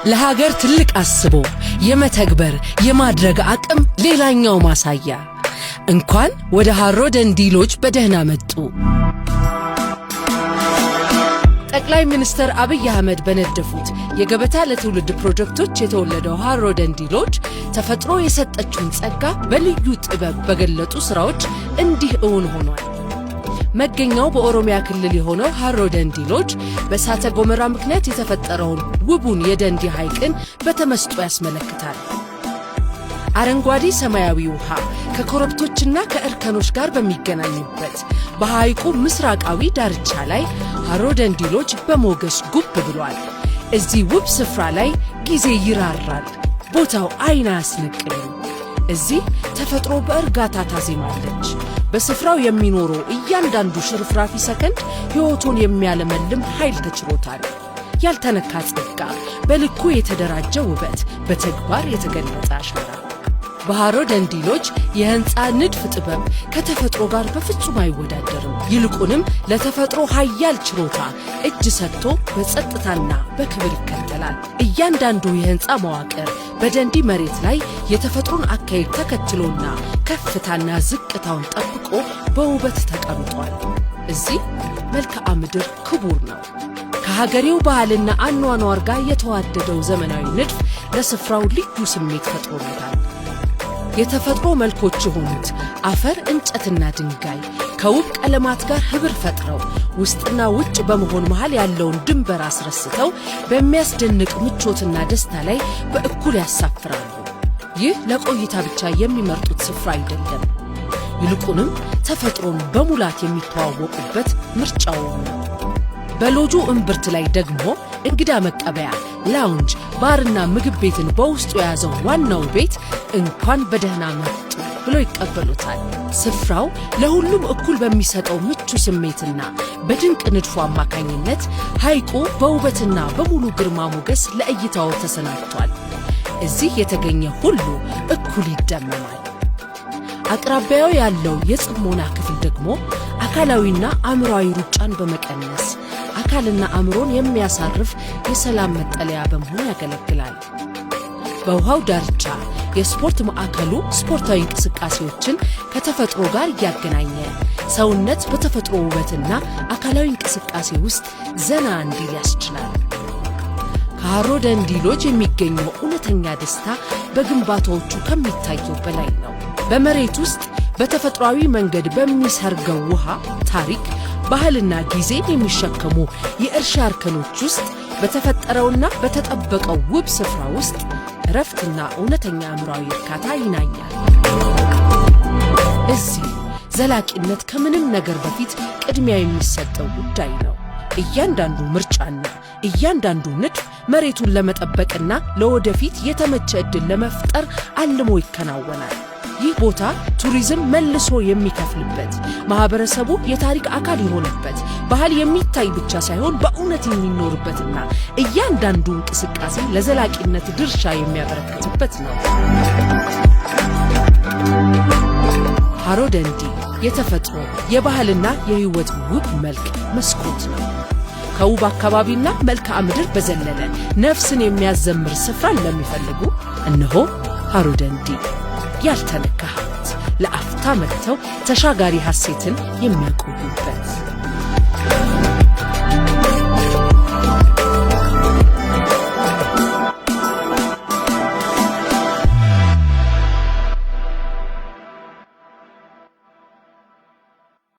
ለሀገር ትልቅ አስቦ የመተግበር የማድረግ አቅም ሌላኛው ማሳያ። እንኳን ወደ ሃሮ ደንዲ ሎጅ በደህና መጡ። ጠቅላይ ሚኒስትር አብይ አህመድ በነደፉት የገበታ ለትውልድ ፕሮጀክቶች የተወለደው ሃሮ ደንዲ ሎጅ ተፈጥሮ የሰጠችውን ጸጋ በልዩ ጥበብ በገለጡ ስራዎች እንዲህ እውን ሆኗል። መገኛው በኦሮሚያ ክልል የሆነው ሃሮ ደንዲ ሎጅ በእሳተ ገሞራ ምክንያት የተፈጠረውን ውቡን የደንዲ ሐይቅን በተመስጦ ያስመለክታል። አረንጓዴ ሰማያዊ ውሃ ከኮረብቶችና ከእርከኖች ጋር በሚገናኙበት በሐይቁ ምስራቃዊ ዳርቻ ላይ ሃሮ ደንዲ ሎጅ በሞገስ ጉብ ብሏል። እዚህ ውብ ስፍራ ላይ ጊዜ ይራራል፣ ቦታው አይን አያስነቅልም። እዚህ ተፈጥሮ በእርጋታ ታዜማለች። በስፍራው የሚኖረው እያንዳንዱ ሽርፍራፊ ሰከንድ ሕይወቱን የሚያለመልም ኃይል ተችሮታል። ያልተነካ ጸጋ፣ በልኩ የተደራጀ ውበት፣ በተግባር የተገለጸ አሻራ። በሃሮ ደንዲ ሎጅ የህንፃ ንድፍ ጥበብ ከተፈጥሮ ጋር በፍጹም አይወዳደርም። ይልቁንም ለተፈጥሮ ኃያል ችሮታ እጅ ሰጥቶ በጸጥታና በክብር ይከተላል። እያንዳንዱ የህንፃ መዋቅር በደንዲ መሬት ላይ የተፈጥሮን አካሄድ ተከትሎና ከፍታና ዝቅታውን ጠብቆ በውበት ተቀምጧል። እዚህ መልክዓ ምድር ክቡር ነው። ከሀገሬው ባህልና አኗኗር ጋር የተዋደደው ዘመናዊ ንድፍ ለስፍራው ልዩ ስሜት ፈጥሮለታል። የተፈጥሮ መልኮች የሆኑት አፈር፣ እንጨትና ድንጋይ ከውብ ቀለማት ጋር ህብር ፈጥረው ውስጥና ውጭ በመሆን መሃል ያለውን ድንበር አስረስተው በሚያስደንቅ ምቾትና ደስታ ላይ በእኩል ያሳፍራሉ። ይህ ለቆይታ ብቻ የሚመርጡት ስፍራ አይደለም። ይልቁንም ተፈጥሮን በሙላት የሚተዋወቁበት ምርጫው ነው። በሎጁ እምብርት ላይ ደግሞ እንግዳ መቀበያ፣ ላውንጅ፣ ባርና ምግብ ቤትን በውስጡ የያዘው ዋናው ቤት እንኳን በደህና መጡ ብሎ ይቀበሉታል። ስፍራው ለሁሉም እኩል በሚሰጠው ምቹ ስሜትና በድንቅ ንድፉ አማካኝነት ሐይቁ በውበትና በሙሉ ግርማ ሞገስ ለእይታው ተሰናድቷል። እዚህ የተገኘ ሁሉ እኩል ይደመማል። አቅራቢያው ያለው የጽሞና ክፍል ደግሞ አካላዊና አእምሯዊ ሩጫን በመቀነስ አካልና አእምሮን የሚያሳርፍ የሰላም መጠለያ በመሆን ያገለግላል። በውሃው ዳርቻ የስፖርት ማዕከሉ ስፖርታዊ እንቅስቃሴዎችን ከተፈጥሮ ጋር እያገናኘ ሰውነት በተፈጥሮ ውበትና አካላዊ እንቅስቃሴ ውስጥ ዘና እንዲል ያስችላል። ከሃሮ ደንዲ ሎጅ የሚገኘው እውነተኛ ደስታ በግንባታዎቹ ከሚታየው በላይ ነው። በመሬት ውስጥ በተፈጥሯዊ መንገድ በሚሰርገው ውሃ ታሪክ፣ ባህልና ጊዜን የሚሸከሙ የእርሻ እርከኖች ውስጥ በተፈጠረውና በተጠበቀው ውብ ስፍራ ውስጥ እረፍትና እውነተኛ አእምሯዊ እርካታ ይናኛል። እዚህ ዘላቂነት ከምንም ነገር በፊት ቅድሚያ የሚሰጠው ጉዳይ ነው። እያንዳንዱ ምርጫና እያንዳንዱ ንድፍ መሬቱን ለመጠበቅና ለወደፊት የተመቸ ዕድል ለመፍጠር አልሞ ይከናወናል። ይህ ቦታ ቱሪዝም መልሶ የሚከፍልበት፣ ማህበረሰቡ የታሪክ አካል የሆነበት፣ ባህል የሚታይ ብቻ ሳይሆን በእውነት የሚኖርበትና እያንዳንዱ እንቅስቃሴ ለዘላቂነት ድርሻ የሚያበረክትበት ነው። ሃሮ ደንዲ የተፈጥሮ የባህልና የህይወት ውብ መልክ መስኮት ነው። ከውብ አካባቢና መልክዓ ምድር በዘለለ ነፍስን የሚያዘምር ስፍራን ለሚፈልጉ እነሆ ሃሮ ደንዲ። ያልተነካ ሀብት፣ ለአፍታ መጥተው ተሻጋሪ ሐሴትን የሚያቆዩበት